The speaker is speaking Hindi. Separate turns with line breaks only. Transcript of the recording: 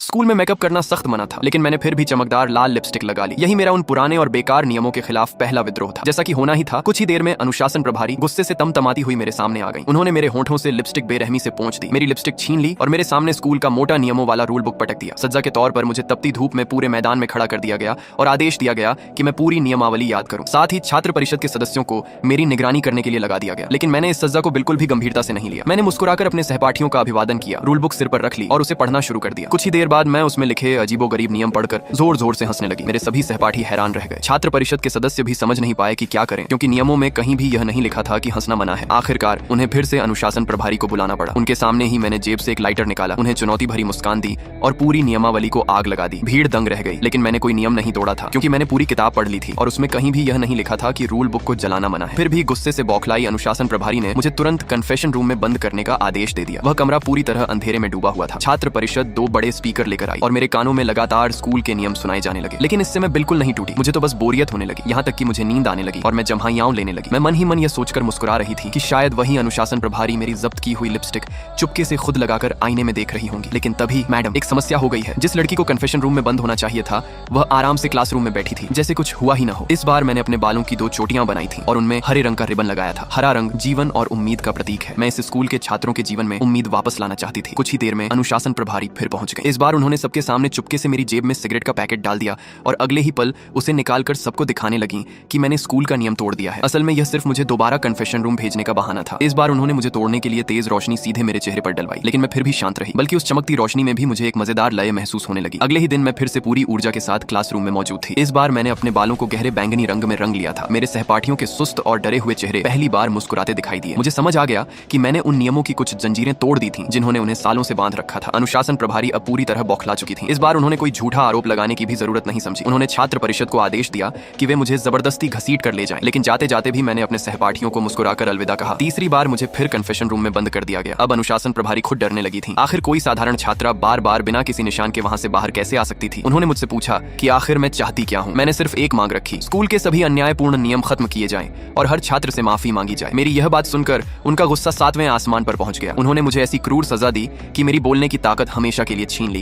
स्कूल में मेकअप करना सख्त मना था, लेकिन मैंने फिर भी चमकदार लाल लिपस्टिक लगा ली। यही मेरा उन पुराने और बेकार नियमों के खिलाफ पहला विद्रोह था। जैसा कि होना ही था, कुछ ही देर में अनुशासन प्रभारी गुस्से से तमतमाती हुई मेरे सामने आ गई। उन्होंने मेरे होठों से लिपस्टिक बेरहमी से पोंछ दी, मेरी लिपस्टिक छीन ली और मेरे सामने स्कूल का मोटा नियमों वाला रूल बुक पटक दिया। सज्जा के तौर पर मुझे तपती धूप में पूरे मैदान में खड़ा कर दिया गया और आदेश दिया गया कि मैं पूरी नियमावली याद करूं। साथ ही छात्र परिषद के सदस्यों को मेरी निगरानी करने के लिए लगा दिया गया। लेकिन मैंने इस सज्जा को बिल्कुल भी गंभीरता से नहीं लिया। मैंने मुस्कुराकर अपने सहपाठियों का अभिवादन किया, रूल बुक सिर पर रख ली और उसे पढ़ना शुरू कर दिया। कुछ ही देर बाद मैं उसमें लिखे अजीबोगरीब नियम पढ़कर जोर जोर से हंसने लगी। मेरे सभी सहपाठी हैरान रह गए। छात्र परिषद के सदस्य भी समझ नहीं पाए कि क्या करें, क्योंकि नियमों में कहीं भी यह नहीं लिखा था कि हंसना मना है। आखिरकार उन्हें फिर से अनुशासन प्रभारी को बुलाना पड़ा। उनके सामने ही मैंने जेब से एक लाइटर निकाला, उन्हें चुनौती भरी मुस्कान दी और पूरी नियमावली को आग लगा दी। भीड़ दंग रह गई, लेकिन मैंने कोई नियम नहीं तोड़ा था, क्योंकि मैंने पूरी किताब पढ़ ली थी और उसमें कहीं भी यह नहीं लिखा था कि रूल बुक को जलाना मना है। फिर भी गुस्से से बौखलाई अनुशासन प्रभारी ने मुझे तुरंत कन्फेशन रूम में बंद करने का आदेश दे दिया। वह कमरा पूरी तरह अंधेरे में डूबा हुआ था। छात्र परिषद 2 बड़े स्पीकर लेकर आई और मेरे कानों में लगातार स्कूल के नियम सुनाए जाने लगे। लेकिन इससे मैं बिल्कुल नहीं टूटी। मुझे तो बस बोरियत होने लगी, यहाँ तक कि मुझे नींद आने लगी और मैं जम्हाइयां लेने लगी। मैं मन ही मन यह सोचकर मुस्कुरा रही थी कि शायद वही अनुशासन प्रभारी मेरी जब्त की हुई लिपस्टिक चुपके से खुद लगाकर आईने में देख रही होंगी। लेकिन तभी मैडम, एक समस्या हो गई है। जिस लड़की को कन्फेशन रूम में बंद होना चाहिए था, वह आराम से क्लासरूम में बैठी थी, जैसे कुछ हुआ ही ना हो। इस बार मैंने अपने बालों की 2 चोटियां बनाई थी और उनमें हरे रंग का रिबन लगाया था। हरा रंग जीवन और उम्मीद का प्रतीक है। मैं इस स्कूल के छात्रों के जीवन में उम्मीद वापस लाना चाहती थी। कुछ ही देर में अनुशासन प्रभारी फिर पहुंच गए। इस बार उन्होंने सबके सामने चुपके से मेरी जेब में सिगरेट का पैकेट डाल दिया और अगले ही पल उसे निकालकर सबको दिखाने लगी कि मैंने स्कूल का नियम तोड़ दिया है। असल में यह सिर्फ मुझे दोबारा कन्फेशन रूम भेजने का बहाना था। इस बार उन्होंने मुझे तोड़ने के लिए तेज रोशनी सीधे मेरे चेहरे पर डलवाई, लेकिन मैं फिर भी शांत रही। बल्कि उस चमकती रोशनी में भी मुझे एक मजेदार लय महसूस होने लगी। अगले ही दिन मैं फिर से पूरी ऊर्जा के साथ क्लासरूम में मौजूद थी। इस बार मैंने अपने बालों को गहरे बैंगनी रंग में रंग लिया था। मेरे सहपाठियों के सुस्त और डरे हुए चेहरे पहली बार मुस्कुराते दिखाई दिए। मुझे समझ आ गया कि मैंने उन नियमों की कुछ जंजीरें तोड़ दी थी, जिन्होंने उन्हें सालों से बांध रखा था। अनुशासन प्रभारी अब पूरी तरह बौखला चुकी थी। इस बार उन्होंने कोई झूठा आरोप लगाने की भी जरूरत नहीं समझी। उन्होंने छात्र परिषद को आदेश दिया कि वे मुझे जबरदस्ती घसीट कर ले जाएं। लेकिन जाते जाते भी मैंने अपने सहपाठियों को मुस्कुराकर अलविदा कहा। तीसरी बार मुझे फिर कन्फेशन रूम में बंद कर दिया गया। अब अनुशासन प्रभारी खुद डरने लगी थी। आखिर कोई साधारण छात्रा बार बार बिना किसी निशान के वहां से बाहर कैसे आ सकती थी? उन्होंने मुझसे पूछा कि आखिर मैं चाहती क्या हूं। मैंने सिर्फ एक मांग रखी, स्कूल के सभी अन्यायपूर्ण नियम खत्म किए जाएं और हर छात्र से माफी मांगी जाए। मेरी यह बात सुनकर उनका गुस्सा 7वें आसमान पर पहुंच गया। उन्होंने मुझे ऐसी क्रूर सजा दी कि मेरी बोलने की ताकत हमेशा के लिए छीन ली गई।